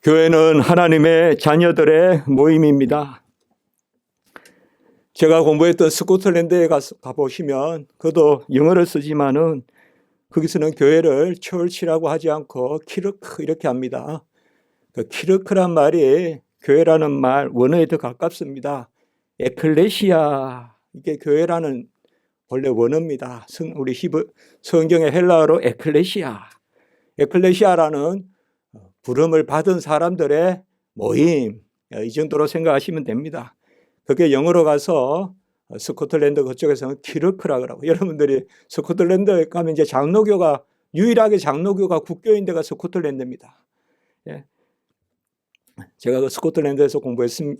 교회는 하나님의 자녀들의 모임입니다. 제가 공부했던 스코틀랜드에 가보시면 그도 영어를 쓰지만은 거기서는 교회를 처치라고 하지 않고 키르크 이렇게 합니다. 그 키르크란 말이 교회라는 말 원어에 더 가깝습니다. 에클레시아, 이게 교회라는 원래 원어입니다. 우리 성경의 헬라어로 에클레시아. 에클레시아라는 부름을 받은 사람들의 모임, 이 정도로 생각하시면 됩니다. 그게 영어로 가서 스코틀랜드 그쪽에서는 키르크라고 하고, 여러분들이 스코틀랜드에 가면 이제 장로교가 유일하게 장로교가 국교인 데가 스코틀랜드입니다. 예. 제가 그 스코틀랜드에서 공부했지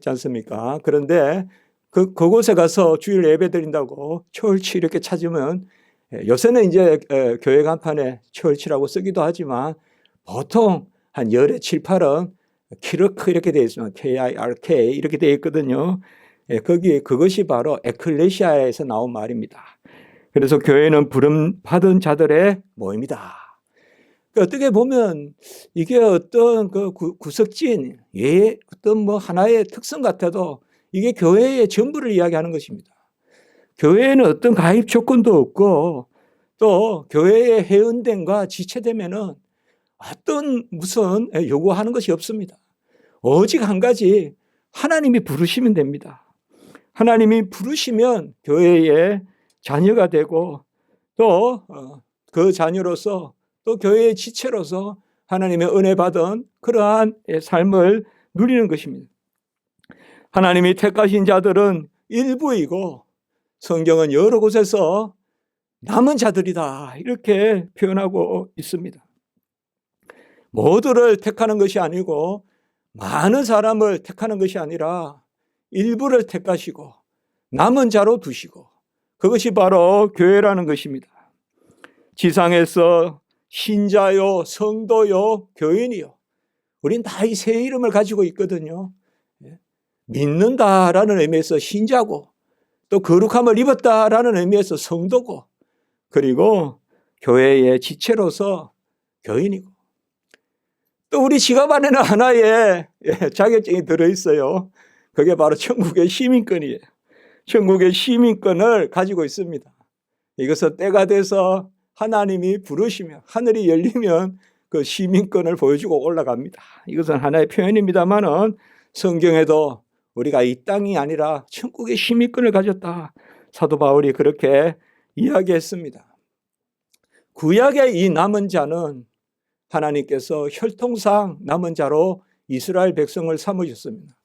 않습니까? 그런데 그곳에 가서 주일 예배 드린다고 철치 이렇게 찾으면, 요새는 이제 교회 간판에 철치라고 쓰기도 하지만 보통 한 열에 7, 8은 키르크 이렇게 되어 있으면 KIRK 이렇게 되어 있거든요. 그것이 바로 에클레시아에서 나온 말입니다. 그래서 교회는 부름 받은 자들의 모임이다. 어떻게 보면 이게 어떤 그 구석진, 어떤 뭐 하나의 특성 같아도 이게 교회의 전부를 이야기하는 것입니다. 교회에는 어떤 가입 조건도 없고 또 교회의 회원됨과 지체되면은 어떤 무슨 요구하는 것이 없습니다. 오직 한 가지, 하나님이 부르시면 됩니다. 하나님이 부르시면 교회의 자녀가 되고 또 그 자녀로서 또 교회의 지체로서 하나님의 은혜 받은 그러한 삶을 누리는 것입니다. 하나님이 택하신 자들은 일부이고 성경은 여러 곳에서 남은 자들이다 이렇게 표현하고 있습니다. 모두를 택하는 것이 아니고 많은 사람을 택하는 것이 아니라 일부를 택하시고 남은 자로 두시고, 그것이 바로 교회라는 것입니다. 지상에서 신자요, 성도요, 교인이요, 우린 다 이 세 이름을 가지고 있거든요. 믿는다라는 의미에서 신자고, 또 거룩함을 입었다라는 의미에서 성도고, 그리고 교회의 지체로서 교인이고, 또 우리 지갑 안에는 하나의 자격증이 들어있어요. 그게 바로 천국의 시민권이에요. 천국의 시민권을 가지고 있습니다. 이것은 때가 돼서 하나님이 부르시면, 하늘이 열리면 그 시민권을 보여주고 올라갑니다. 이것은 하나의 표현입니다만은 성경에도 우리가 이 땅이 아니라 천국의 시민권을 가졌다, 사도 바울이 그렇게 이야기했습니다. 구약의 이 남은 자는 하나님께서 혈통상 남은 자로 이스라엘 백성을 삼으셨습니다.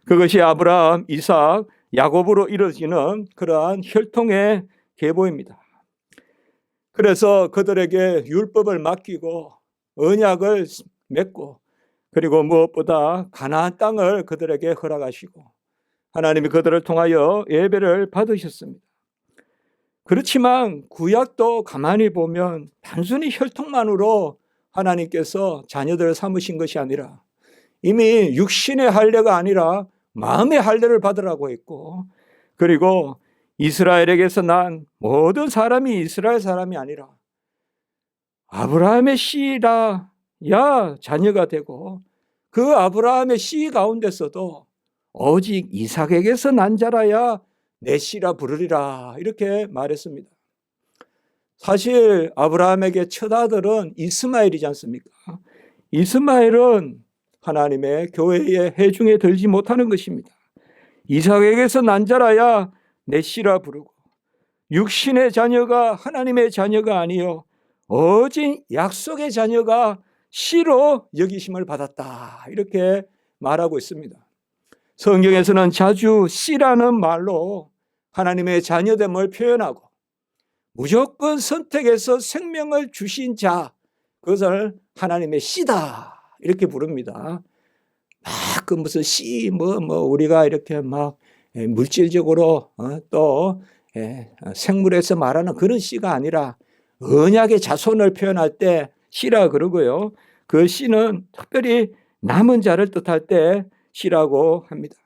그것이 아브라함, 이삭, 야곱으로 이루어지는 그러한 혈통의 계보입니다. 그래서 그들에게 율법을 맡기고 언약을 맺고, 그리고 무엇보다 가나안 땅을 그들에게 허락하시고 하나님이 그들을 통하여 예배를 받으셨습니다. 그렇지만 구약도 가만히 보면 단순히 혈통만으로 하나님께서 자녀들을 삼으신 것이 아니라 이미 육신의 할례가 아니라 마음의 할례를 받으라고 했고, 그리고 이스라엘에게서 난 모든 사람이 이스라엘 사람이 아니라 아브라함의 씨라 야 자녀가 되고, 그 아브라함의 씨 가운데서도 오직 이삭에게서 난 자라야 내 씨라 부르리라 이렇게 말했습니다. 사실 아브라함에게 첫 아들은 이스마엘이지 않습니까? 이스마엘은 하나님의 교회의 회중에 들지 못하는 것입니다. 이삭에게서 난 자라야 내 씨라 부르고, 육신의 자녀가 하나님의 자녀가 아니요 오직 약속의 자녀가 씨로 여기심을 받았다 이렇게 말하고 있습니다. 성경에서는 자주 씨라는 말로 하나님의 자녀됨을 표현하고, 무조건 선택해서 생명을 주신 자, 그것을 하나님의 씨다 이렇게 부릅니다. 막 그 무슨 씨 우리가 이렇게 막 물질적으로 또 생물에서 말하는 그런 씨가 아니라 언약의 자손을 표현할 때 씨라 그러고요. 그 씨는 특별히 남은 자를 뜻할 때 씨라고 합니다.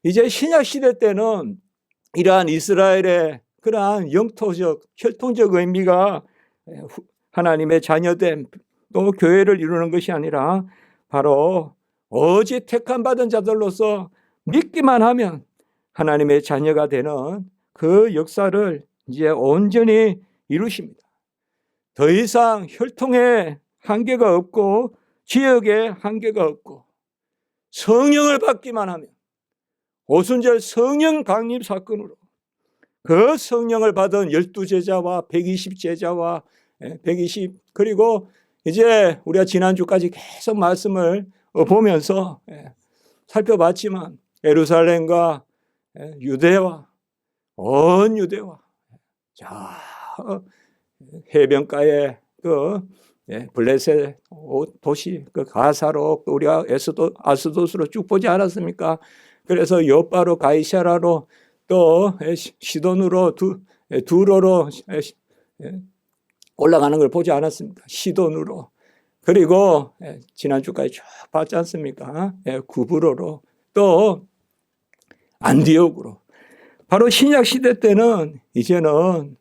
이제 신약 시대 때는 이러한 이스라엘의 그러한 영토적, 혈통적 의미가 하나님의 자녀됨, 또 교회를 이루는 것이 아니라 바로 오직 택함 받은 자들로서 믿기만 하면 하나님의 자녀가 되는 그 역사를 이제 온전히 이루십니다. 더 이상 혈통에 한계가 없고 지역에 한계가 없고 성령을 받기만 하면 오순절 성령 강림 사건으로 그 성령을 받은 12제자와 120제자와 120 그리고 이제 우리가 지난주까지 계속 말씀을 보면서 살펴봤지만 예루살렘과 유대와 온 유대와 자 해변가에 그 블레셋 도시 그 가사로 우리가 아스도스로 쭉 보지 않았습니까? 그래서 요바로 가이사라로 또 시돈으로 두로로 올라가는 걸 보지 않았습니까? 시돈으로 그리고 지난주까지 쭉 봤지 않습니까? 구브로로 또 안디옥으로 바로 신약 시대 때는 이제는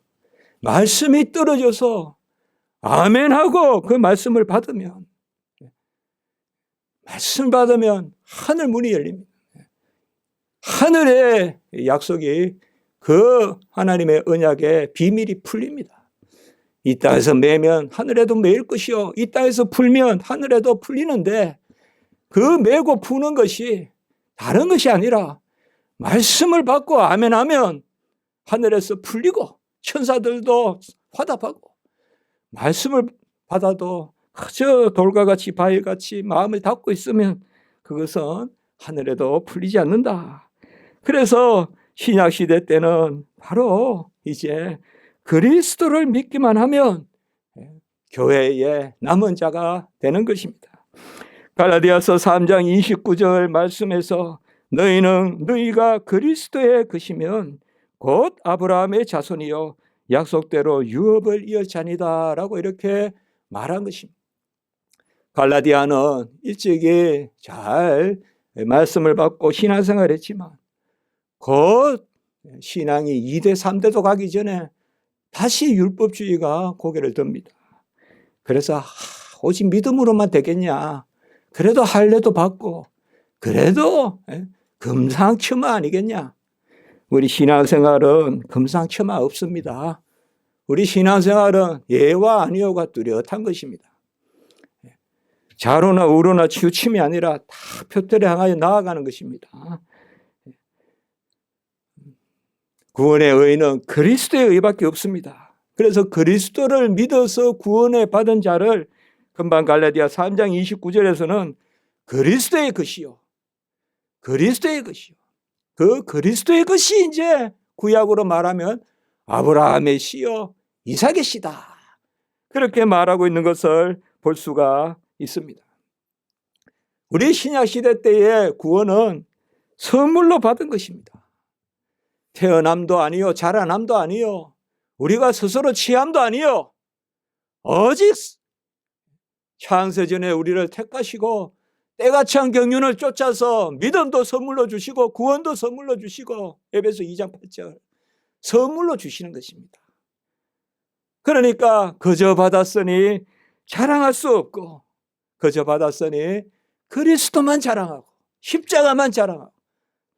말씀이 떨어져서 아멘하고 그 말씀을 받으면 말씀 받으면 하늘 문이 열립니다. 하늘의 약속이 그 하나님의 언약의 비밀이 풀립니다. 이 땅에서 매면 하늘에도 매일 것이요 이 땅에서 풀면 하늘에도 풀리는데 그 매고 푸는 것이 다른 것이 아니라 말씀을 받고 아멘하면 하늘에서 풀리고 천사들도 화답하고 말씀을 받아도 그저 돌과 같이 바위같이 마음을 닫고 있으면 그것은 하늘에도 풀리지 않는다. 그래서 신약시대 때는 바로 이제 그리스도를 믿기만 하면 교회의 남은 자가 되는 것입니다. 갈라디아서 3장 29절 말씀에서 너희가 그리스도의 것이면 곧 아브라함의 자손이요 약속대로 유업을 이어자니다 라고 이렇게 말한 것입니다. 갈라디아는 일찍이 잘 말씀을 받고 신앙생활을 했지만 곧 신앙이 2대 3대도 가기 전에 다시 율법주의가 고개를 듭니다. 그래서 오직 믿음으로만 되겠냐, 그래도 할례도 받고 그래도 금상첨화 아니겠냐. 우리 신앙생활은 금상첨화 없습니다. 우리 신앙생활은 예와 아니오가 뚜렷한 것입니다. 좌로나 우로나 치우침이 아니라 다 표대를 향하여 나아가는 것입니다. 구원의 의는 그리스도의 의밖에 없습니다. 그래서 그리스도를 믿어서 구원을 받은 자를 금방 갈라디아 3장 29절에서는 그리스도의 것이요 그리스도의 것이요 그 그리스도의 것이 이제 구약으로 말하면 아브라함의 씨요 이삭의 씨다 그렇게 말하고 있는 것을 볼 수가 있습니다. 우리 신약 시대 때의 구원은 선물로 받은 것입니다. 태어남도 아니요 자라남도 아니요 우리가 스스로 취함도 아니요 오직 창세전에 우리를 택하시고 때가 찬 경륜을 쫓아서 믿음도 선물로 주시고 구원도 선물로 주시고 에베소 2장 8절 선물로 주시는 것입니다. 그러니까 그저 받았으니 자랑할 수 없고 그저 받았으니 그리스도만 자랑하고 십자가만 자랑하고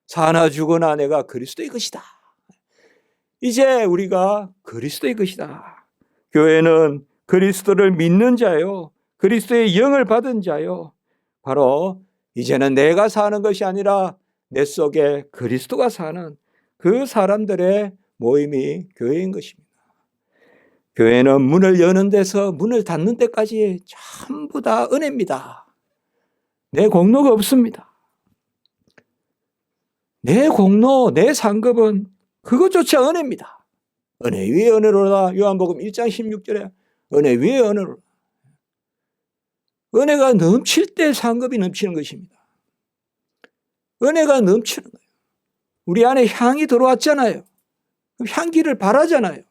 사나 죽으나 내가 그리스도의 것이다. 이제 우리가 그리스도의 것이다. 교회는 그리스도를 믿는 자요 그리스도의 영을 받은 자요 바로 이제는 내가 사는 것이 아니라 내 속에 그리스도가 사는 그 사람들의 모임이 교회인 것입니다. 교회는 문을 여는 데서 문을 닫는 데까지 전부 다 은혜입니다. 내 공로가 없습니다. 내 공로, 내 상급은 그것조차 은혜입니다. 은혜 위에 은혜로다. 요한복음 1장 16절에 은혜 위에 은혜로다. 은혜가 넘칠 때 상급이 넘치는 것입니다. 은혜가 넘치는 거예요. 우리 안에 향이 들어왔잖아요. 향기를 바라잖아요.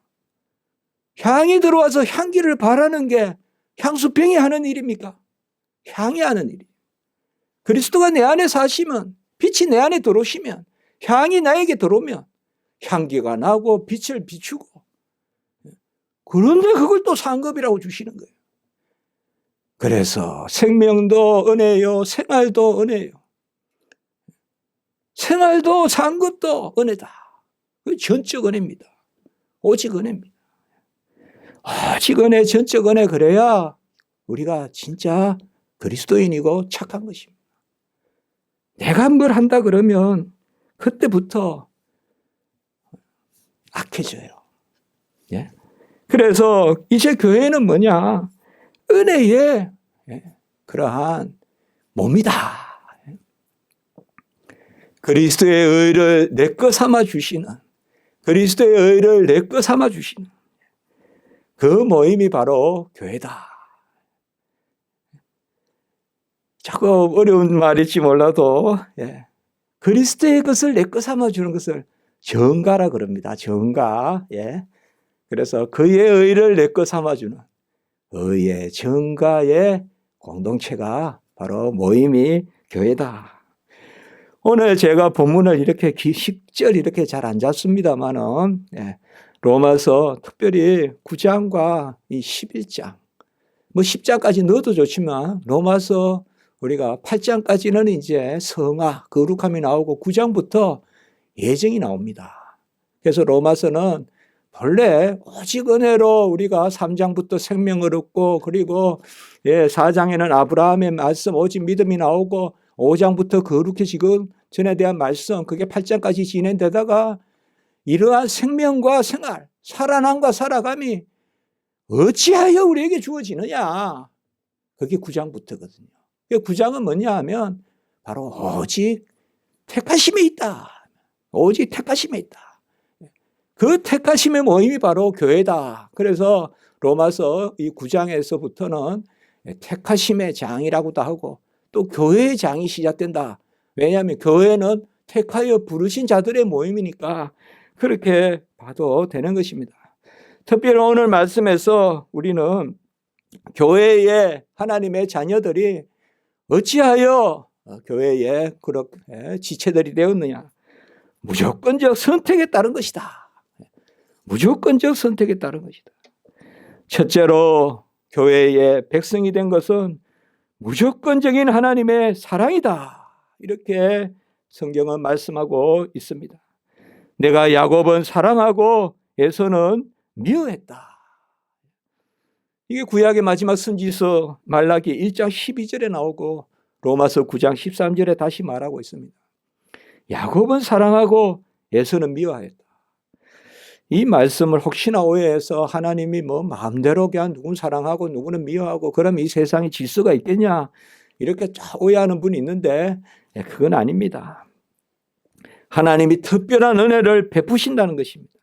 향이 들어와서 향기를 바라는 게 향수병이 하는 일입니까? 향이 하는 일이에요. 그리스도가 내 안에 사시면 빛이 내 안에 들어오시면 향이 나에게 들어오면 향기가 나고 빛을 비추고, 그런데 그걸 또 상급이라고 주시는 거예요. 그래서 생명도 은혜요, 생활도 은혜요. 생활도 상급도 은혜다. 그 전적 은혜입니다. 오직 은혜입니다. 오직 은혜, 전적 은혜, 그래야 우리가 진짜 그리스도인이고 착한 것입니다. 내가 뭘 한다 그러면 그때부터 악해져요. 예? 그래서 이제 교회는 뭐냐? 은혜의 그러한 몸이다. 그리스도의 의를 내 것 삼아 주시는, 그리스도의 의를 내 것 삼아 주시는 그 모임이 바로 교회다. 조금 어려운 말일지 몰라도 그리스도의 것을 내 것 삼아 주는 것을 정가라 그럽니다. 정가. 그래서 그의 의를 내 것 삼아 주는 의의 정가의 공동체가 바로 모임이 교회다. 오늘 제가 본문을 이렇게 식절 이렇게 잘 안 잡습니다만은 로마서 특별히 9장과 이 11장, 뭐 10장까지 넣어도 좋지만 로마서 우리가 8장까지는 이제 성화, 거룩함이 나오고 9장부터 예정이 나옵니다. 그래서 로마서는 본래 오직 은혜로 우리가 3장부터 생명을 얻고, 그리고 4장에는 아브라함의 말씀 오직 믿음이 나오고 5장부터 거룩해지고 전에 대한 말씀, 그게 8장까지 진행되다가 이러한 생명과 생활, 살아남과 살아감이 어찌하여 우리에게 주어지느냐. 그게 9장부터거든요. 9장은 뭐냐 하면 바로 오직 택하심에 있다. 오직 택하심에 있다. 그 택하심의 모임이 바로 교회다. 그래서 로마서 이 9장에서부터는 택하심의 장이라고도 하고 또 교회의 장이 시작된다. 왜냐하면 교회는 택하여 부르신 자들의 모임이니까 그렇게 봐도 되는 것입니다. 특별히 오늘 말씀에서 우리는 교회의 하나님의 자녀들이 어찌하여 교회의 그렇게 지체들이 되었느냐. 무조건적 선택에 따른 것이다. 무조건적 선택에 따른 것이다. 첫째로 교회의 백성이 된 것은 무조건적인 하나님의 사랑이다. 이렇게 성경은 말씀하고 있습니다. 내가 야곱은 사랑하고 에서는 미워했다. 이게 구약의 마지막 선지서 말라기 1장 12절에 나오고 로마서 9장 13절에 다시 말하고 있습니다. 야곱은 사랑하고 에서는 미워했다. 이 말씀을 혹시나 오해해서 하나님이 뭐 마음대로 그냥 누구는 사랑하고 누구는 미워하고 그러면 이 세상에 질서가 있겠냐 이렇게 오해하는 분이 있는데 그건 아닙니다. 하나님이 특별한 은혜를 베푸신다는 것입니다.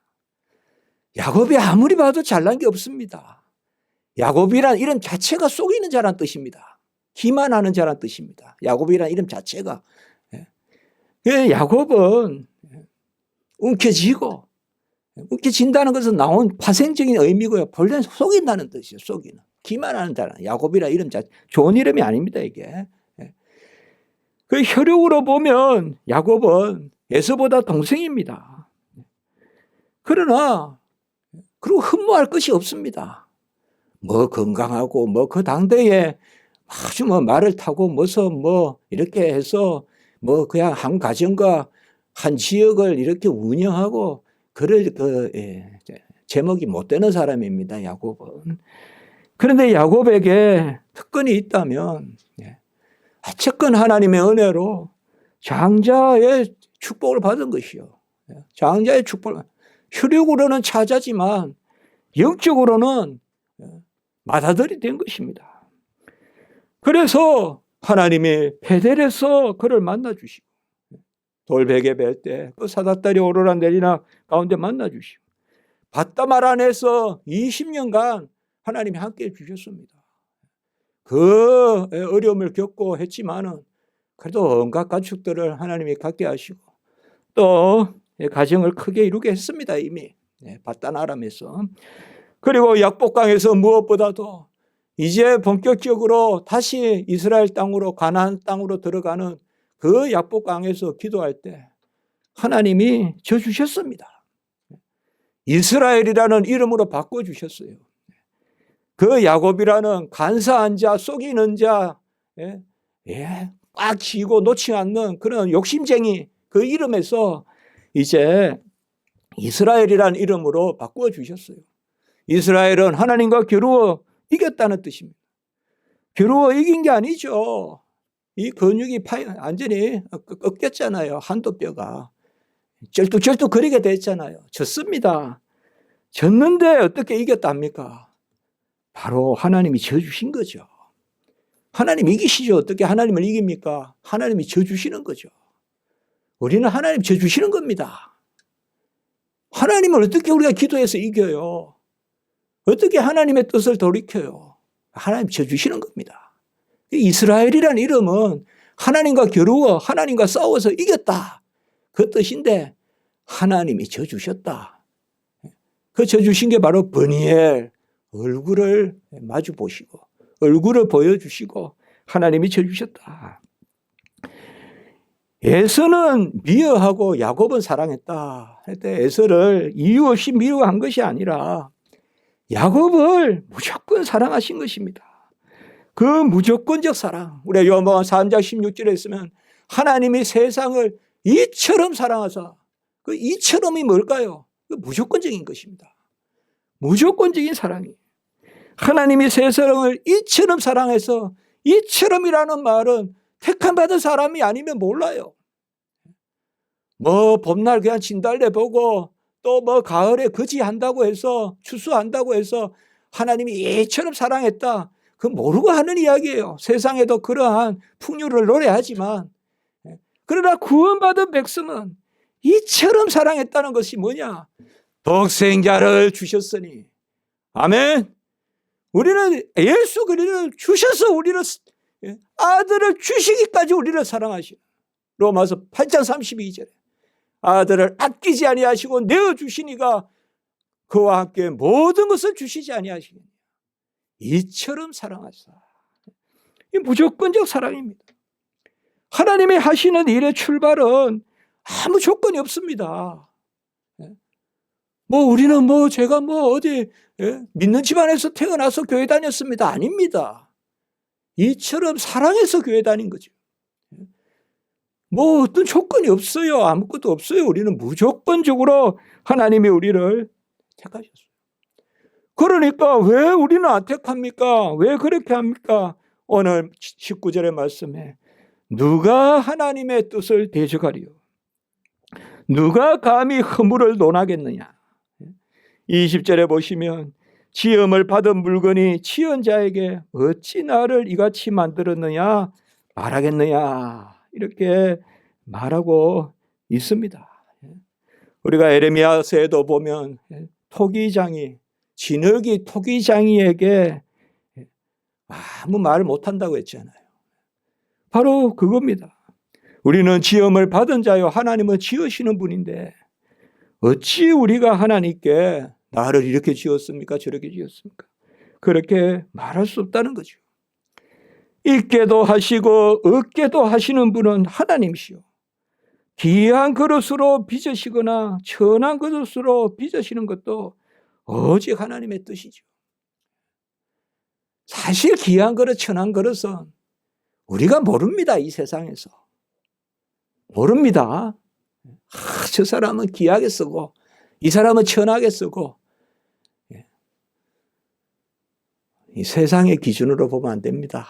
야곱이 아무리 봐도 잘난 게 없습니다. 야곱이란 이름 자체가 속이는 자란 뜻입니다. 기만하는 자란 뜻입니다. 야곱이란 이름 자체가. 야곱은 움켜쥐고 움켜진다는 것은 나온 파생적인 의미고요. 본래는 속인다는 뜻이에요. 속이는. 기만하는 자라. 야곱이라 이름 자체. 좋은 이름이 아닙니다, 이게. 그 혈육으로 보면 야곱은 에서보다 동생입니다. 그러나 그리고 흠모할 것이 없습니다. 뭐 건강하고 뭐 그 당대에 아주 뭐 말을 타고 뭐 이렇게 해서 뭐 그냥 한 가정과 한 지역을 이렇게 운영하고 그럴 제목이 못 되는 사람입니다, 야곱은. 그런데 야곱에게 특권이 있다면 첫건 하나님의 은혜로 장자의 축복을 받은 것이요. 장자의 축복을. 혈육으로는 차자지만 영적으로는 맏아들이 된 것입니다. 그래서 하나님이 베델에서 그를 만나주시고 돌베개 벨 때 그 사닥다리 오르락 내리락 가운데 만나주시고 밧다말 안에서 20년간 하나님이 함께해 주셨습니다. 그 어려움을 겪고 했지만은 그래도 온갖 가축들을 하나님이 갖게 하시고 또 가정을 크게 이루게 했습니다. 이미 밧다나람에서. 그리고 약복강에서 무엇보다도 이제 본격적으로 다시 이스라엘 땅으로 가나안 땅으로 들어가는 그 약복강에서 기도할 때 하나님이 저 주셨습니다. 이스라엘이라는 이름으로 바꿔주셨어요. 그 야곱이라는 간사한 자, 속이는 자, 꽉 쥐고 놓지 않는 그런 욕심쟁이 그 이름에서 이제 이스라엘이라는 이름으로 바꾸어 주셨어요. 이스라엘은 하나님과 겨루어 이겼다는 뜻입니다. 겨루어 이긴 게 아니죠. 이 근육이 완전히 꺾였잖아요. 한도 뼈가 쩔뚝쩔뚝 거리게 됐잖아요. 졌습니다. 졌는데 어떻게 이겼답니까? 바로 하나님이 져주신 거죠. 하나님 이기시죠. 어떻게 하나님을 이깁니까? 하나님이 져주시는 거죠. 우리는 하나님 져주시는 겁니다. 하나님을 어떻게 우리가 기도해서 이겨요? 어떻게 하나님의 뜻을 돌이켜요? 하나님 져주시는 겁니다. 이스라엘이라는 이름은 하나님과 겨루어 하나님과 싸워서 이겼다. 그 뜻인데 하나님이 져주셨다. 그 져주신 게 바로 버니엘, 얼굴을 마주 보시고 얼굴을 보여주시고 하나님이 져주셨다. 에서는 미워하고 야곱은 사랑했다. 에서를 이유 없이 미워한 것이 아니라 야곱을 무조건 사랑하신 것입니다. 그 무조건적 사랑. 우리가 요한복음 3장 16절에 있으면 하나님이 세상을 이처럼 사랑하사, 그 이처럼이 뭘까요? 그 무조건적인 것입니다. 무조건적인 사랑이. 하나님이 세상을 이처럼 사랑해서, 이처럼이라는 말은 택함 받은 사람이 아니면 몰라요. 뭐 봄날 그냥 진달래 보고 또 뭐 가을에 거지한다고 해서 추수한다고 해서 하나님이 이처럼 사랑했다. 그건 모르고 하는 이야기예요. 세상에도 그러한 풍류를 노래하지만, 그러나 구원받은 백성은 이처럼 사랑했다는 것이 뭐냐? 독생자를 주셨으니. 아멘. 우리는 예수 그리스도를 주셔서 우리를, 아들을 주시기까지 우리를 사랑하시오. 로마서 8장 32절에 아들을 아끼지 아니하시고 내어주시니가 그와 함께 모든 것을 주시지 아니하시니 이처럼 사랑하사. 이 무조건적 사랑입니다. 하나님이 하시는 일의 출발은 아무 조건이 없습니다. 뭐 우리는 뭐 제가 뭐 어디 믿는 집안에서 태어나서 교회 다녔습니다. 아닙니다. 이처럼 사랑해서 교회 다닌 거죠. 뭐 어떤 조건이 없어요. 아무것도 없어요. 우리는 무조건적으로 하나님이 우리를 택하셨어요. 그러니까 왜 우리는 안 택합니까? 왜 그렇게 합니까? 오늘 19절의 말씀에 누가 하나님의 뜻을 대적하리요? 누가 감히 허물을 논하겠느냐? 20절에 보시면 지음을 받은 물건이 지은 자에게 어찌 나를 이같이 만들었느냐 말하겠느냐, 이렇게 말하고 있습니다. 우리가 에레미야서에도 보면 토기장이, 진흙이 토기장이에게 아무 말을 못한다고 했잖아요. 바로 그겁니다. 우리는 지음을 받은 자요, 하나님은 지으시는 분인데 어찌 우리가 하나님께 나를 이렇게 지었습니까? 저렇게 지었습니까? 그렇게 말할 수 없다는 거죠. 있게도 하시고 없게도 하시는 분은 하나님이시오. 귀한 그릇으로 빚으시거나 천한 그릇으로 빚으시는 것도 오직 하나님의 뜻이죠. 사실 귀한 그릇, 천한 그릇은 우리가 모릅니다. 이 세상에서 모릅니다. 저 사람은 귀하게 쓰고 이 사람은 천하게 쓰고, 이 세상의 기준으로 보면 안 됩니다.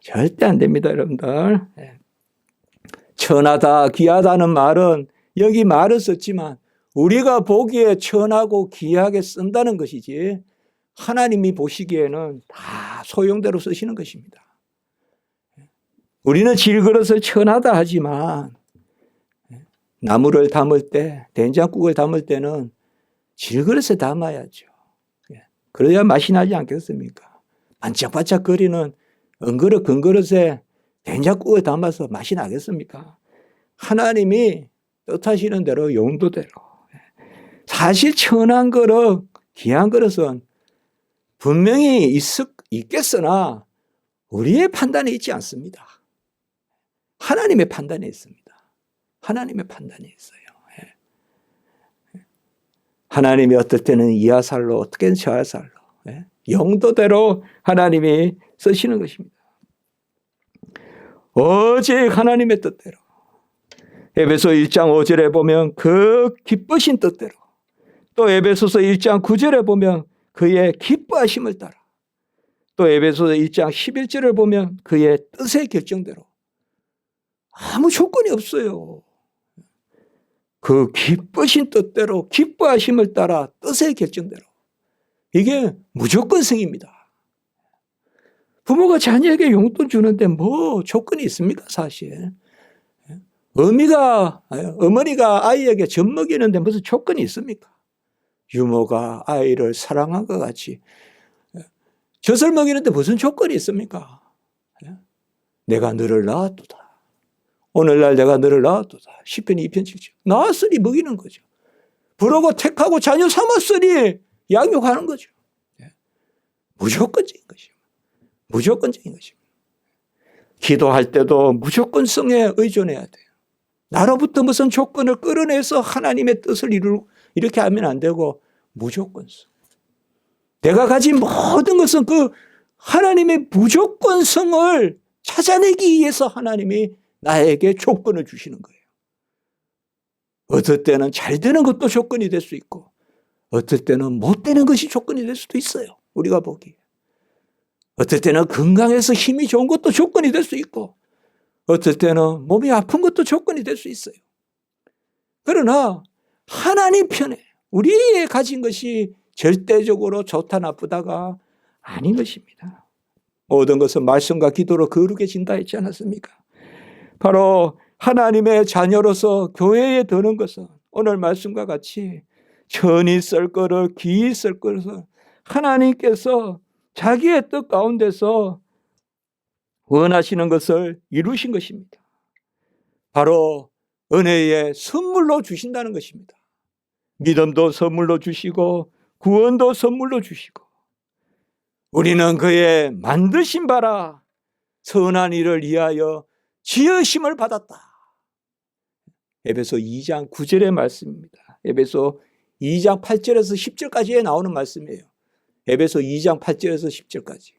절대 안 됩니다, 여러분들. 천하다, 귀하다는 말은 여기 말을 썼지만 우리가 보기에 천하고 귀하게 쓴다는 것이지 하나님이 보시기에는 다 소용대로 쓰시는 것입니다. 우리는 질그릇을 천하다 하지만 나물을 담을 때, 된장국을 담을 때는 질그릇에 담아야죠. 그래야 맛이 나지 않겠습니까? 반짝반짝 거리는 은그릇, 금그릇에 된장국을 담아서 맛이 나겠습니까? 하나님이 뜻하시는 대로, 용도대로. 사실 천한 그릇, 귀한 그릇은 분명히 있겠으나 우리의 판단에 있지 않습니다. 하나님의 판단에 있습니다. 하나님의 판단이 있어요. 하나님이 어떨 때는 이하살로, 어떨 때는 저하살로, 용도대로 하나님이 쓰시는 것입니다. 오직 하나님의 뜻대로. 에베소 1장 5절에 보면 그 기쁘신 뜻대로, 또 에베소서 1장 9절에 보면 그의 기뻐하심을 따라, 또 에베소서 1장 11절을 보면 그의 뜻의 결정대로. 아무 조건이 없어요. 그 기쁘신 뜻대로, 기뻐하심을 따라, 뜻의 결정대로. 이게 무조건성입니다. 부모가 자녀에게 용돈 주는데 뭐 조건이 있습니까, 사실? 어머니가 아이에게 젖 먹이는데 무슨 조건이 있습니까? 유모가 아이를 사랑한 것 같이 젖을 먹이는데 무슨 조건이 있습니까? 내가 너를 낳았도다. 오늘날 내가 너를 낳았도다. 시편 2편 7절. 낳았으니 먹이는 거죠. 부르고 택하고 자녀 삼았으니 양육하는 거죠. 무조건적인 것이죠. 무조건적인 것입니다. 기도할 때도 무조건성에 의존해야 돼요. 나로부터 무슨 조건을 끌어내서 하나님의 뜻을 이렇게 하면 안 되고 무조건성. 내가 가진 모든 것은 그 하나님의 무조건성을 찾아내기 위해서 하나님이 나에게 조건을 주시는 거예요. 어떨 때는 잘 되는 것도 조건이 될 수 있고 어떨 때는 못 되는 것이 조건이 될 수도 있어요. 우리가 보기에. 어떨 때는 건강해서 힘이 좋은 것도 조건이 될 수 있고 어떨 때는 몸이 아픈 것도 조건이 될 수 있어요. 그러나 하나님 편에 우리의 가진 것이 절대적으로 좋다 나쁘다가 아닌 것입니다. 모든 것은 말씀과 기도로 거룩해진다 했지 않았습니까? 바로 하나님의 자녀로서 교회에 드는 것은 오늘 말씀과 같이 천이 쓸 거를 기이 쓸 것을 하나님께서 자기의 뜻 가운데서 원하시는 것을 이루신 것입니다. 바로 은혜의 선물로 주신다는 것입니다. 믿음도 선물로 주시고 구원도 선물로 주시고 우리는 그의 만드신 바라 선한 일을 위하여 지으심을 받았다. 에베소 2장 9절의 말씀입니다. 에베소 2장 8절에서 10절까지에 나오는 말씀이에요. 에베소 2장 8절에서 10절까지.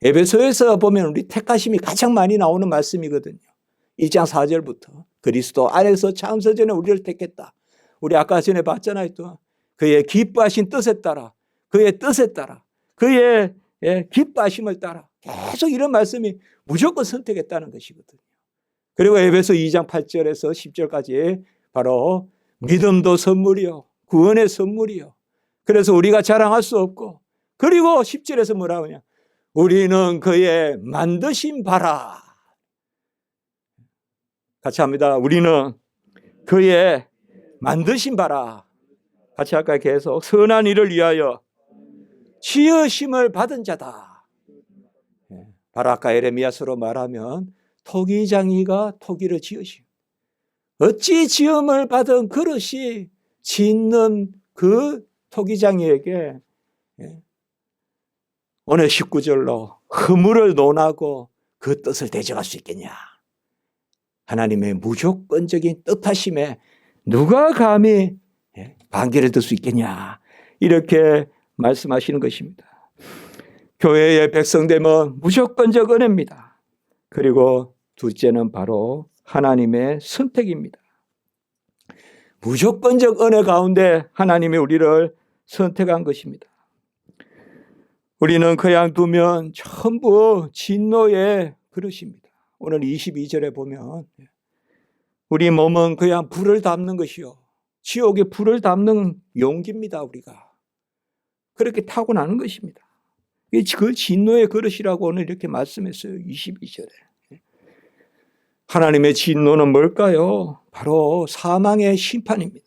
에베소에서 보면 우리 택하심이 가장 많이 나오는 말씀이거든요. 1장 4절부터 그리스도 안에서 창세 전에 우리를 택했다. 우리 아까 전에 봤잖아요. 또 그의 기뻐하신 뜻에 따라, 그의 뜻에 따라, 그의 기뻐하심을 따라 계속 이런 말씀이 무조건 선택했다는 것이거든요. 그리고 에베소 2장 8절에서 10절까지 바로 믿음도 선물이요, 구원의 선물이요. 그래서 우리가 자랑할 수 없고, 그리고 10절에서 뭐라고 하냐? 우리는 그의 만드신 바라. 같이 합니다. 우리는 그의 만드신 바라. 같이 할까요? 계속. 선한 일을 위하여 지으심을 받은 자다. 바로 아까 에레미야서로 말하면 토기장이가 토기를 지으심. 어찌 지음을 받은 그릇이 짓는 그 토기장이에게 오늘 19절로 허물을 논하고 그 뜻을 대적할 수 있겠냐. 하나님의 무조건적인 뜻하심에 누가 감히 반기를 들 수 있겠냐. 이렇게 말씀하시는 것입니다. 교회의 백성됨은 무조건적 은혜입니다. 그리고 둘째는 바로 하나님의 선택입니다. 무조건적 은혜 가운데 하나님이 우리를 선택한 것입니다. 우리는 그냥 두면 전부 진노의 그릇입니다. 오늘 22절에 보면 우리 몸은 그냥 불을 담는 것이요, 지옥에 불을 담는 용기입니다. 우리가 그렇게 타고나는 것입니다. 그 진노의 그릇이라고 오늘 이렇게 말씀했어요. 22절에. 하나님의 진노는 뭘까요? 바로 사망의 심판입니다.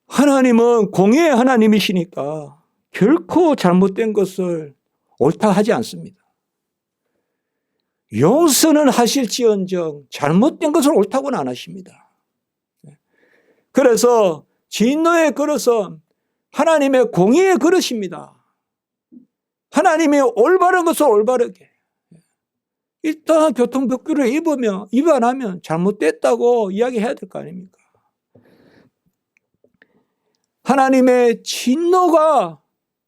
하나님은 공의의 하나님이시니까 결코 잘못된 것을 옳다 하지 않습니다. 용서는 하실지언정 잘못된 것을 옳다고는 안 하십니다. 그래서 진노의 그릇은 하나님의 공의의 그릇입니다. 하나님이 올바른 것을 올바르게, 일단 교통법규를 위반하면 잘못됐다고 이야기해야 될 거 아닙니까? 하나님의 진노가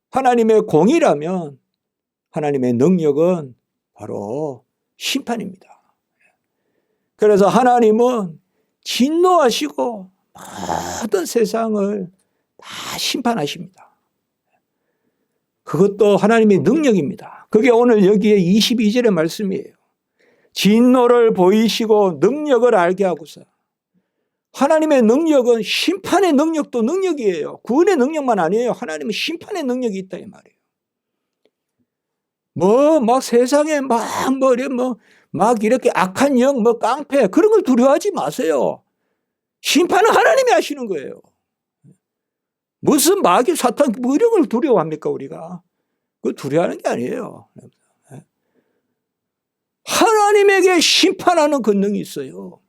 하나님의 공의라면 하나님의 능력은 바로 심판입니다. 그래서 하나님은 진노하시고 모든 세상을 다 심판하십니다. 그것도 하나님의 능력입니다. 그게 오늘 여기에 22절의 말씀이에요. 진노를 보이시고 능력을 알게 하고서. 하나님의 능력은 심판의 능력도 능력이에요. 구원의 능력만 아니에요. 하나님은 심판의 능력이 있다 이 말이에요. 막 세상에 막 이렇게 악한 영, 깡패 그런 걸 두려워하지 마세요. 심판은 하나님이 하시는 거예요. 무슨 마귀, 사탄 이런 걸 두려워합니까 우리가? 그걸 두려워하는 게 아니에요. 하나님에게 심판하는 권능이 있어요.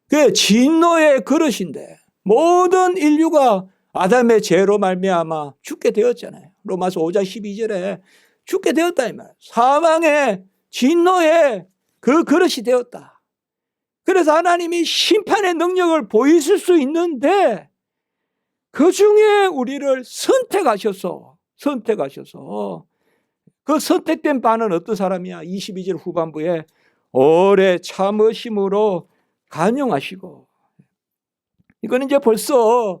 그 진노의 그릇인데 모든 인류가 아담의 죄로 말미암아 죽게 되었잖아요. 로마서 5장 12절에 죽게 되었다 이 말. 사망의 진노의 그 그릇이 되었다. 그래서 하나님이 심판의 능력을 보이실 수 있는데 그 중에 우리를 선택하셔서 그 선택된 바는 어떤 사람이야? 22절 후반부에 오래 참으심으로 간용하시고. 이거는 이제 벌써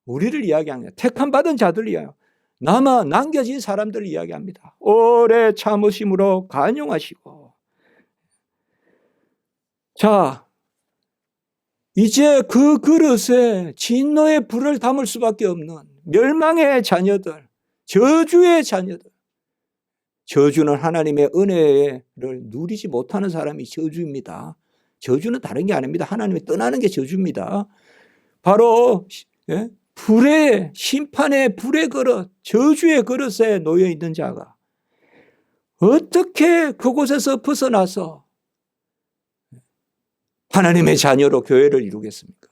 우리를 이야기하는 거예요. 택함 받은 자들을 이야기해요. 남겨진 사람들을 이야기합니다. 오래 참으심으로 간용하시고. 자, 이제 그 그릇에 진노의 불을 담을 수밖에 없는 멸망의 자녀들, 저주의 자녀들. 저주는 하나님의 은혜를 누리지 못하는 사람이 저주입니다. 저주는 다른 게 아닙니다. 하나님이 떠나는 게 저주입니다. 바로 불의 심판의 불의 그릇, 저주의 그릇에 놓여 있는 자가 어떻게 그곳에서 벗어나서 하나님의 자녀로 교회를 이루겠습니까?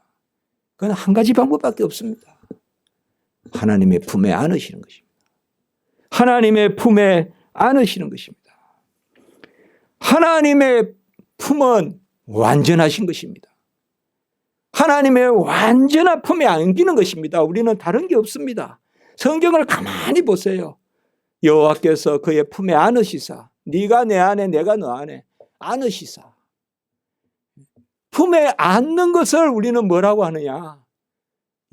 그건 한 가지 방법밖에 없습니다. 하나님의 품에 안으시는 것입니다. 하나님의 품에 안으시는 것입니다. 하나님의 품은 완전하신 것입니다. 하나님의 완전한 품에 안기는 것입니다. 우리는 다른 게 없습니다. 성경을 가만히 보세요. 여호와께서 그의 품에 안으시사, 네가 내 안에 내가 너 안에 안으시사. 품에 안는 것을 우리는 뭐라고 하느냐?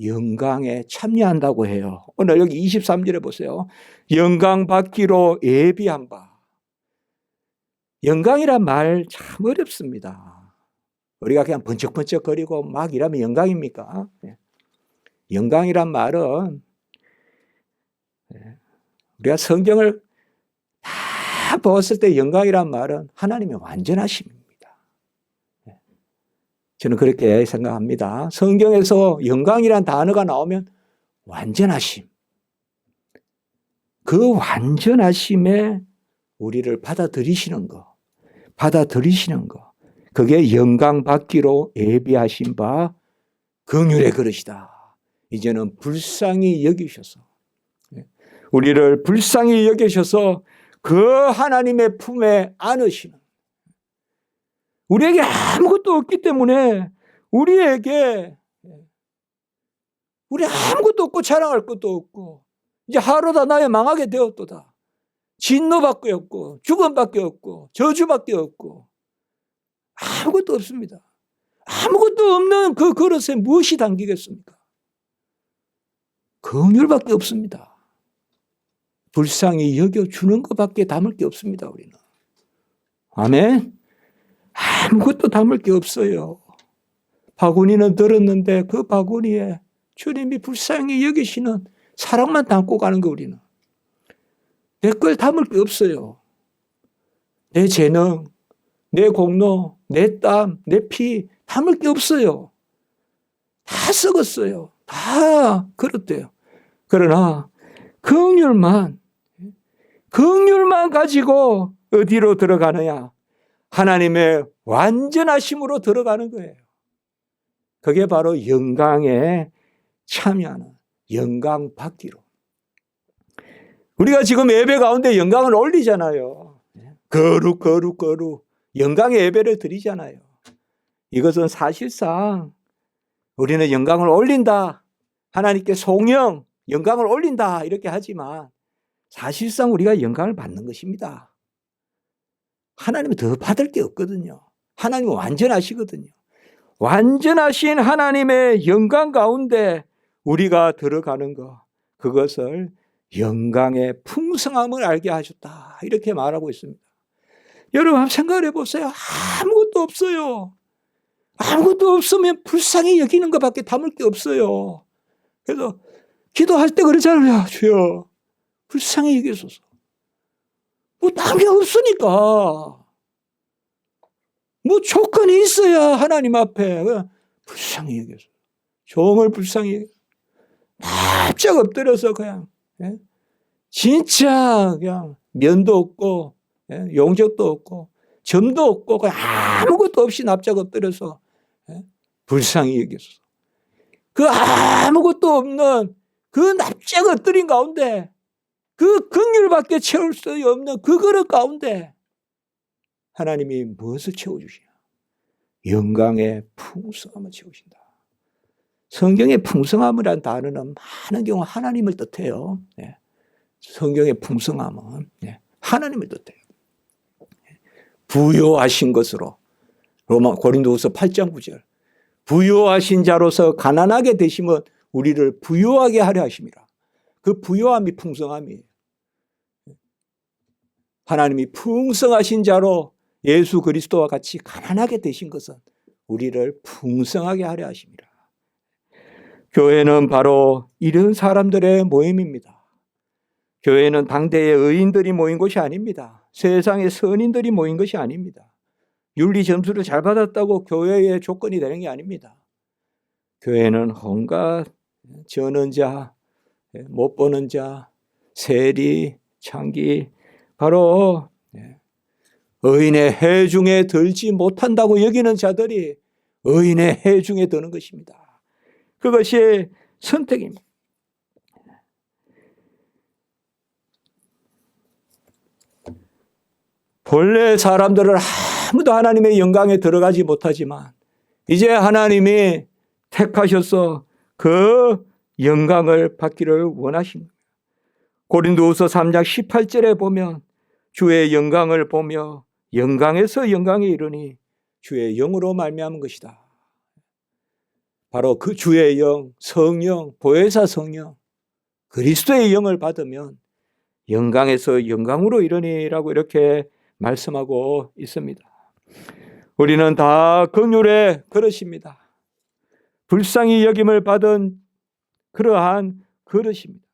영광에 참여한다고 해요. 오늘 여기 23절에 보세요. 영광 받기로 예비한 바. 영광이란 말 참 어렵습니다. 우리가 그냥 번쩍번쩍거리고 막 이러면 영광입니까? 영광이란 말은 우리가 성경을 다 보았을 때 영광이란 말은 하나님의 완전하심입니다. 저는 그렇게 생각합니다. 성경에서 영광이란 단어가 나오면 완전하심. 그 완전하심에 우리를 받아들이시는 거. 그게 영광 받기로 예비하신 바 긍휼의 그릇이다. 이제는 불쌍히 여기셔서 우리를 불쌍히 여기셔서 그 하나님의 품에 안으시는, 우리에게 아무것도 없기 때문에 우리 아무것도 없고 자랑할 것도 없고 이제 하루다 나에 망하게 되었도다. 진노밖에 없고 죽음밖에 없고 저주밖에 없고 아무것도 없습니다. 아무것도 없는 그 그릇에 무엇이 담기겠습니까? 긍휼밖에 없습니다. 불쌍히 여겨주는 것밖에 담을 게 없습니다. 우리는. 아멘. 아무것도 담을 게 없어요. 바구니는 들었는데 그 바구니에 주님이 불쌍히 여기시는 사랑만 담고 가는 거 우리는. 내 걸 담을 게 없어요. 내 재능, 내 공로, 내 땀, 내 피 담을 게 없어요. 다 썩었어요. 다 그렇대요. 그러나 긍휼만 가지고 어디로 들어가느냐? 하나님의 완전하심으로 들어가는 거예요. 그게 바로 영광에 참여하는, 영광 받기로. 우리가 지금 예배 가운데 영광을 올리잖아요. 거룩 영광의 예배를 드리잖아요. 이것은 사실상 우리는 영광을 올린다. 하나님께 송영, 영광을 올린다 이렇게 하지만 사실상 우리가 영광을 받는 것입니다. 하나님은 더 받을 게 없거든요. 하나님은 완전하시거든요. 완전하신 하나님의 영광 가운데 우리가 들어가는 것, 그것을 영광의 풍성함을 알게 하셨다 이렇게 말하고 있습니다. 여러분 한번 생각을 해보세요. 아무것도 없어요. 아무것도 없으면 불쌍히 여기는 것밖에 담을 게 없어요. 그래서 기도할 때 그러잖아요. 주여 불쌍히 여기소서. 뭐 다른 게 없으니까. 뭐 조건이 있어야 하나님 앞에 불쌍히 여기소서. 종을 불쌍히 여기소서. 납작 엎드려서 그냥 진짜 그냥 면도 없고 용적도 없고 점도 없고 그냥 아무것도 없이 납작 엎드려서 불쌍히 여기소서. 그 아무것도 없는 그 납작 엎드린 가운데 그 긍휼밖에 채울 수 없는 그 그릇 가운데 하나님이 무엇을 채워주시냐? 영광의 풍성함을 채우신다. 성경의 풍성함이라는 단어는 많은 경우 하나님을 뜻해요. 성경의 풍성함은 하나님을 뜻해요. 부요하신 것으로 고린도후서 8장 9절 부요하신 자로서 가난하게 되심은 우리를 부요하게 하려 하심이라. 그 부요함이 풍성함이에요. 하나님이 풍성하신 자로 예수 그리스도와 같이 가난하게 되신 것은 우리를 풍성하게 하려 하심이라. 교회는 바로 이런 사람들의 모임입니다. 교회는 당대의 의인들이 모인 곳이 아닙니다. 세상의 선인들이 모인 것이 아닙니다. 윤리 점수를 잘 받았다고 교회의 조건이 되는 게 아닙니다. 교회는 온갖 저는 자, 못 보는 자, 세리, 창기, 바로 의인의 해 중에 들지 못한다고 여기는 자들이 의인의 해 중에 드는 것입니다. 그것이 선택입니다. 본래 사람들은 아무도 하나님의 영광에 들어가지 못하지만 이제 하나님이 택하셔서 그 영광을 받기를 원하십니다. 고린도후서 3장 18절에 보면 주의 영광을 보며 영광에서 영광에 이르니 주의 영으로 말미암은 것이다. 바로 그 주의 영, 성령, 보혜사 성령, 그리스도의 영을 받으면 영광에서 영광으로 이르니라고 이렇게 말씀하고 있습니다. 우리는 다 긍휼의 그릇입니다. 불쌍히 여김을 받은 그러한 그릇입니다.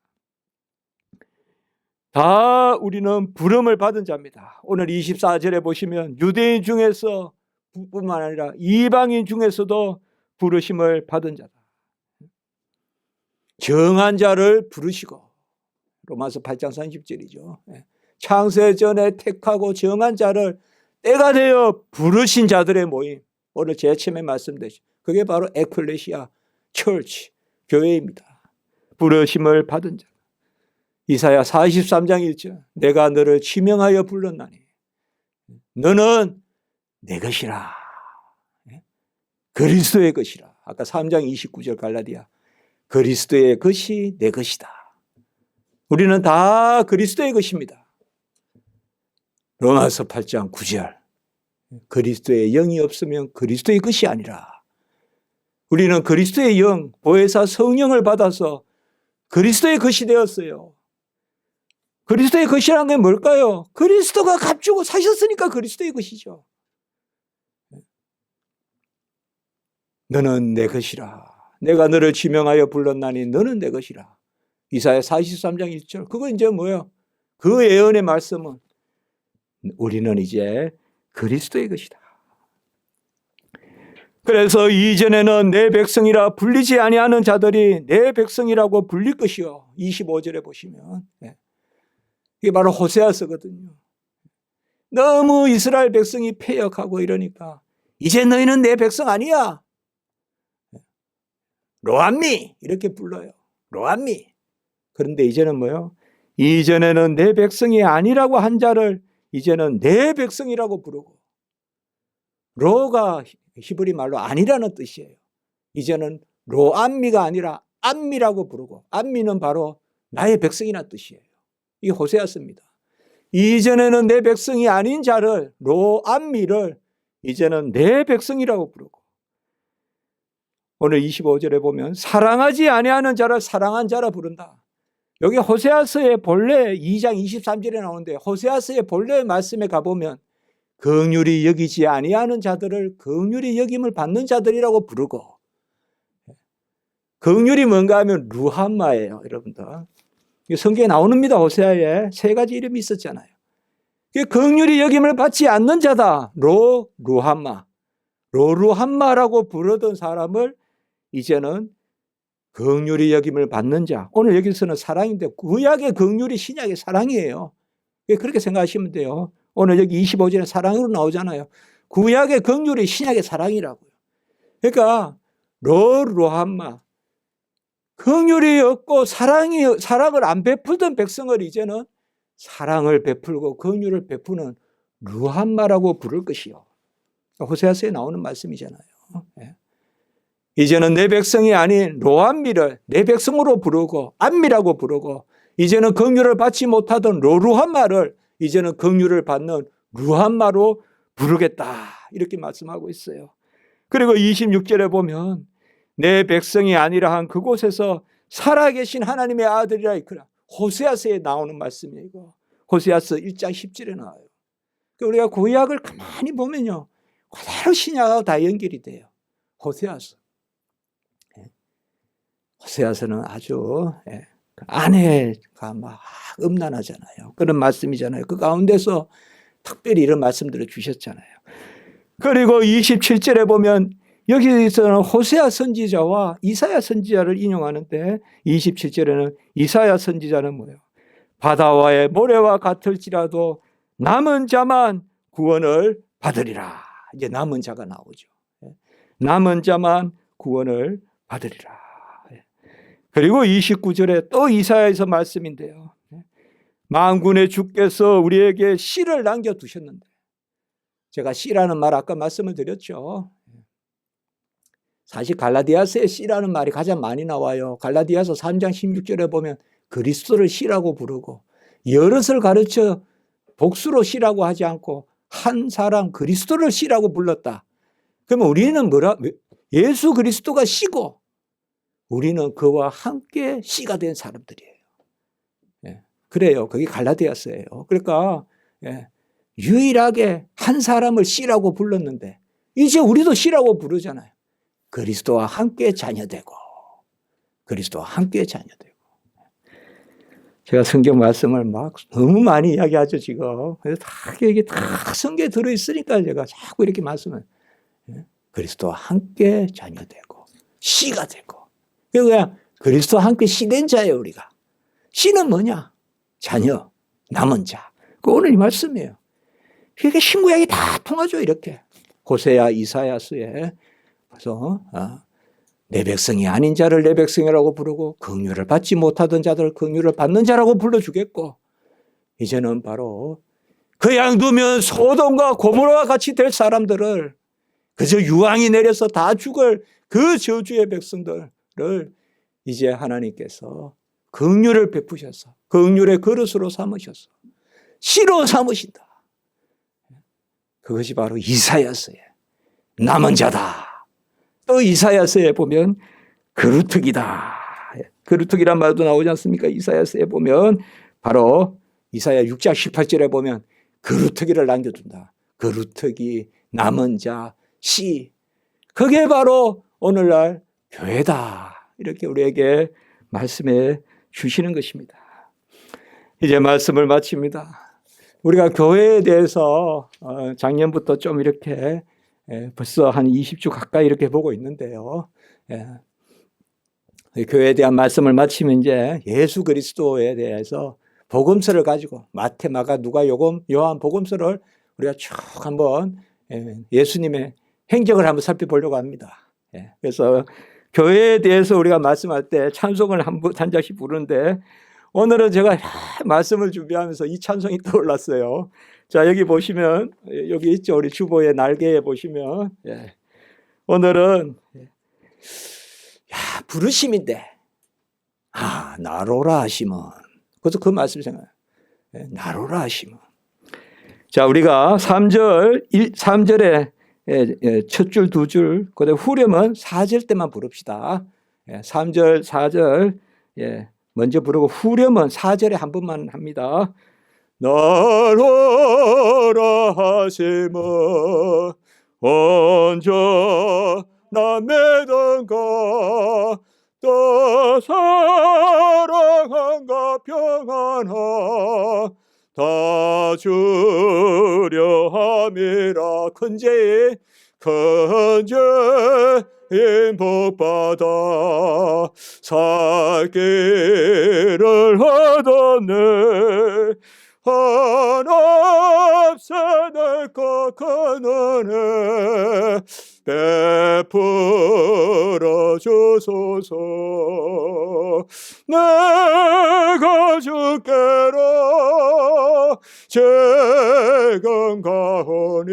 다 우리는 부름을 받은 자입니다. 오늘 24절에 보시면 유대인 중에서 뿐만 아니라 이방인 중에서도 부르심을 받은 자다. 정한 자를 부르시고 로마서 8장 30절이죠. 창세 전에 택하고 정한 자를 때가 되어 부르신 자들의 모임. 오늘 제 처음에 말씀드렸죠. 그게 바로 에클레시아, 처치, 교회입니다. 부르심을 받은 자. 이사야 43장 1절 내가 너를 지명하여 불렀나니 너는 내 것이라. 그리스도의 것이라. 아까 3장 29절 갈라디아 그리스도의 것이 내 것이다. 우리는 다 그리스도의 것입니다. 로마서 8장 9절 그리스도의 영이 없으면 그리스도의 것이 아니라 우리는 그리스도의 영, 보혜사 성령을 받아서 그리스도의 것이 되었어요. 그리스도의 것이라는 게 뭘까요? 그리스도가 값주고 사셨으니까 그리스도의 것이죠. 너는 내 것이라. 내가 너를 지명하여 불렀나니 너는 내 것이라. 이사야 43장 1절. 그거 이제 뭐예요? 그 예언의 말씀은 우리는 이제 그리스도의 것이다. 그래서 이전에는 내 백성이라 불리지 아니하는 자들이 내 백성이라고 불릴 것이요. 25절에 보시면 이게 바로 호세아서거든요. 너무 이스라엘 백성이 패역하고 이러니까 이제 너희는 내 백성 아니야. 로암미 이렇게 불러요. 로암미. 그런데 이제는 뭐요? 이전에는 내 백성이 아니라고 한 자를 이제는 내 백성이라고 부르고 로가 히브리 말로 아니라는 뜻이에요. 이제는 로암미가 아니라 암미라고 부르고, 암미는 바로 나의 백성이라는 뜻이에요. 이게 호세아서입니다. 이전에는 내 백성이 아닌 자를, 로암미를 이제는 내 백성이라고 부르고, 오늘 25절에 보면 사랑하지 아니하는 자를 사랑한 자라 부른다. 여기 호세아서의 본래 2장 23절에 나오는데, 호세아서의 본래 말씀에 가보면 긍휼히 여기지 아니하는 자들을 긍휼히 여김을 받는 자들이라고 부르고, 긍휼이 뭔가 하면 루함마예요, 여러분들. 성경에 나오는입니다. 호세아에 3가지 이름이 있었잖아요. 긍휼히 여김을 받지 않는 자다. 루함마. 로루함마라고 부르던 사람을 이제는 긍휼히 여김을 받는 자. 오늘 여기서는 사랑인데 구약의 긍휼이 신약의 사랑이에요. 그렇게 생각하시면 돼요. 오늘 여기 25절에 사랑으로 나오잖아요. 구약의 긍휼이 신약의 사랑이라고요. 그러니까 로루함마. 긍휼이 없고 사랑을 안 베풀던 백성을 이제는 사랑을 베풀고 긍휼을 베푸는 루함마라고 부를 것이요. 호세아서에 나오는 말씀이잖아요. 이제는 내 백성이 아닌 로암미를 내 백성으로 부르고 암미라고 부르고, 이제는 긍휼을 받지 못하던 로루함마를 이제는 긍휼을 받는 루함마로 부르겠다, 이렇게 말씀하고 있어요. 그리고 26절에 보면 내 백성이 아니라 한 그곳에서 살아계신 하나님의 아들이라 이끄라. 호세아서에 나오는 말씀이에요. 이거 호세아서 1장 10절에 나와요. 우리가 구약을 가만히 보면요, 그대로 신약하고 다 연결이 돼요. 호세아서. 호세아서는 아주 아내가 막 음란하잖아요. 그런 말씀이잖아요. 그 가운데서 특별히 이런 말씀들을 주셨잖아요. 그리고 27절에 보면 여기서는 호세아 선지자와 이사야 선지자를 인용하는데, 27절에는 이사야 선지자는 뭐예요? 바다와의 모래와 같을지라도 남은 자만 구원을 받으리라. 이제 남은 자가 나오죠. 남은 자만 구원을 받으리라. 그리고 29절에 또 이사야에서 말씀인데요. 만군의 주께서 우리에게 씨를 남겨두셨는데, 제가 씨라는 말 아까 말씀을 드렸죠. 사실 갈라디아서에 씨라는 말이 가장 많이 나와요. 갈라디아서 3장 16절에 보면 그리스도를 씨라고 부르고, 여럿을 가르쳐 복수로 씨라고 하지 않고 한 사람 그리스도를 씨라고 불렀다. 그러면 우리는 예수 그리스도가 씨고 우리는 그와 함께 씨가 된 사람들이에요. 그래요. 그게 갈라디아서예요. 그러니까 유일하게 한 사람을 씨라고 불렀는데 이제 우리도 씨라고 부르잖아요. 그리스도와 함께 자녀되고, 그리스도와 함께 자녀되고. 제가 성경 말씀을 막 너무 많이 이야기하죠, 지금. 그래서 이게 다 성경에 들어있으니까 제가 자꾸 이렇게 말씀을. 그리스도와 함께 자녀되고, 씨가 되고. 그냥 그리스도와 함께 씨된 자예요, 우리가. 씨는 뭐냐? 자녀, 남은 자. 그 오늘 이 말씀이에요. 그게 신구약이 다 통하죠, 이렇게. 호세아, 이사야서에. 그래서 내 백성이 아닌 자를 내 백성이라고 부르고, 긍휼을 받지 못하던 자들을 긍휼을 받는 자라고 불러주겠고, 이제는 바로 그냥 두면 소돔과 고모라와 같이 될 사람들을, 그저 유황이 내려서 다 죽을 그 저주의 백성들을 이제 하나님께서 긍휼을 베푸셔서 긍휼의 그릇으로 삼으셔서 씨로 삼으신다. 그것이 바로 이사야서의 남은 자다. 또 이사야서에 보면 그루터기다. 그루터기란 말도 나오지 않습니까? 이사야서에 보면 바로 이사야 6장 18절에 보면 그루터기를 남겨둔다. 그루터기, 남은 자, 씨. 그게 바로 오늘날 교회다. 이렇게 우리에게 말씀해 주시는 것입니다. 이제 말씀을 마칩니다. 우리가 교회에 대해서 작년부터 좀 이렇게 벌써 한 20주 가까이 이렇게 보고 있는데요. 교회에 대한 말씀을 마치면 이제 예수 그리스도에 대해서 복음서를 가지고 마태, 마가, 누가, 요한 복음서를 우리가 쭉 한번 예수님의 행적을 한번 살펴보려고 합니다. 그래서 교회에 대해서 우리가 말씀할 때 찬송을 한 장씩 부르는데, 오늘은 제가 말씀을 준비하면서 이 찬송이 떠올랐어요. 자, 여기 보시면, 여기 있죠. 우리 주보의 날개에 보시면, 오늘은, 부르심인데, 나로라 하시면. 그래서 그 말씀 생각해요. 나로라 하시면. 자, 우리가 3절에 첫 줄, 두 줄, 그다음에 후렴은 4절 때만 부릅시다. 3절, 4절 먼저 부르고 후렴은 4절에 한 번만 합니다. 나로라 하시면 언제나 믿은가 또 사랑한가 평안하 다 주려 함이라. 큰 죄인 복받아 살 길을 얻었네. 한없이 내가 큰 은혜 베풀어 주소서. 내가 주께로 지금 가오니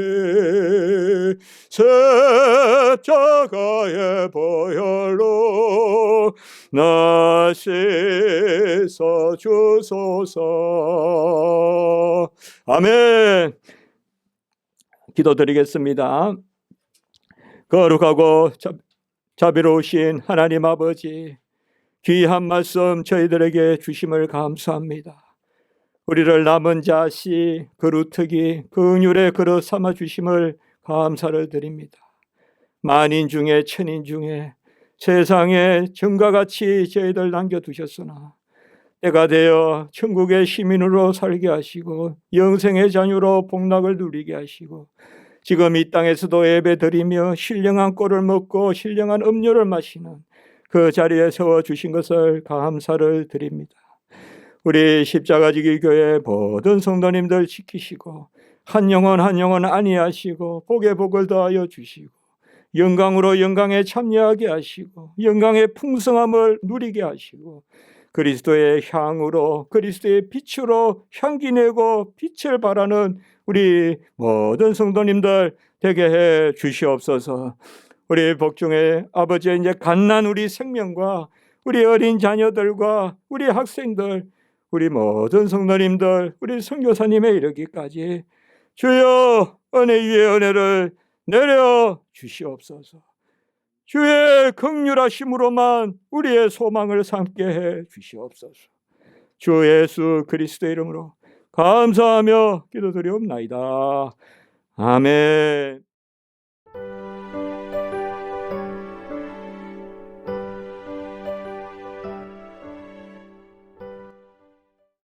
십자가의 보혈로 나 씻어 주소서. 아멘. 기도드리겠습니다. 거룩하고 자비로우신 하나님 아버지, 귀한 말씀 저희들에게 주심을 감사합니다. 우리를 남은 자식, 그루터기, 긍휼의 그릇 삼아 주심을 감사를 드립니다. 만인 중에 천인 중에 세상에 정과 같이 저희들 남겨두셨으나 때가 되어 천국의 시민으로 살게 하시고 영생의 자녀로 복락을 누리게 하시고 지금 이 땅에서도 예배드리며 신령한 꼴을 먹고 신령한 음료를 마시는 그 자리에 세워주신 것을 감사를 드립니다. 우리 십자가지기 교회 모든 성도님들 지키시고 한 영혼 한 영혼 안위하시고 복에 복을 더하여 주시고 영광으로 영광에 참여하게 하시고 영광의 풍성함을 누리게 하시고 그리스도의 향으로 그리스도의 빛으로 향기 내고 빛을 발하는 우리 모든 성도님들 되게 해 주시옵소서. 우리 복중의 아버지의 이제 갓난 우리 생명과 우리 어린 자녀들과 우리 학생들 우리 모든 성도님들 우리 선교사님에 이르기까지 주여 은혜 위에 은혜를 내려 주시옵소서. 주의 긍휼하심으로만 우리의 소망을 삼게 해 주시옵소서. 주 예수 그리스도의 이름으로 감사하며 기도드리옵나이다. 아멘.